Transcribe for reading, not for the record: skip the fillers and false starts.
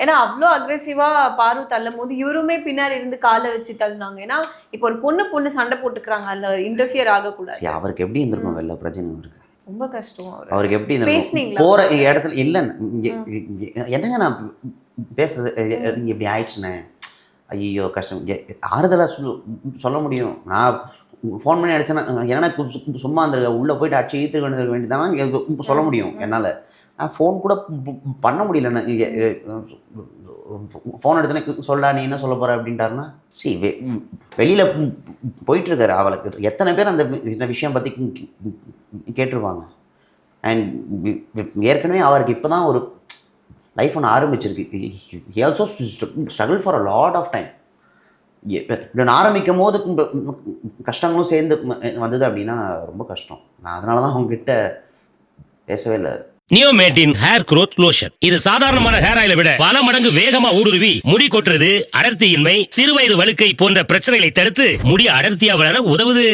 ஏன்னா அவ்ளோ அக்ரெசிவா பாரு தள்ளும்போது இவருமே பின்னாடி இருந்து கால வச்சு தள்ளினாங்க. ஏன்னா இப்போ ஒரு பொண்ணு சண்டை போட்டுக்கிறாங்க. அதுல இன்டர்ஃபியர் ஆகக்கூடாது. சரி, அவருக்கு எப்படி இருந்திருக்கும் வெள்ள பிரச்சனை அவருக்கு? ரொம்ப கஷ்டம் அவருக்கு எப்படி இருந்திருக்கும்? பேசுனீங்களா? போற இடத்துல இல்ல என்னங்க நான் பேசுறது நீங்க இப்படி ஆயிடுச்சுண்ணே, ஐயோ கஷ்டம், ஆறுதலா சொல்ல முடியும். நான் ஃபோன் பண்ணி அடிச்சேன்னா என்னன்னா சும்மா அந்த உள்ளே போயிட்டு அடிச்சு ஈர்த்து கொண்டு வேண்டியதானா சொல்ல முடியும் என்னால். நான் ஃபோன் கூட பண்ண முடியல. ஃபோன் எடுத்தோன்னே சொல்லா நீ என்ன சொல்ல போகிற அப்படின்ட்டாருன்னா வெளியில் போயிட்டுருக்காரு. அவளுக்கு எத்தனை பேர் அந்த விஷயம் பற்றி கேட்டிருப்பாங்க. அண்ட் ஏற்கனவே அவருக்கு இப்போ தான் ஒரு லைஃப் ஒன்று ஆரம்பிச்சிருக்கு. He also struggle for a lot of time. ஆரம்பிக்கும் போது கஷ்டங்களும் சேர்ந்து வந்தது அப்படின்னா ரொம்ப கஷ்டம். நான் அதனால தான் அவங்ககிட்ட பேசவே இல்லை. நியோமேட்டின் ஹேர் growth லோஷன். இது சாதாரணமான ஹேர் ஆயிலை விட பல மடங்கு வேகமா ஊடுருவி முடி கொட்டுறது, அடர்த்தியின்மை, சிறுவயது வழுக்கை போன்ற பிரச்சனைகளை தடுத்து முடி அடர்த்தியா வளர உதவுது.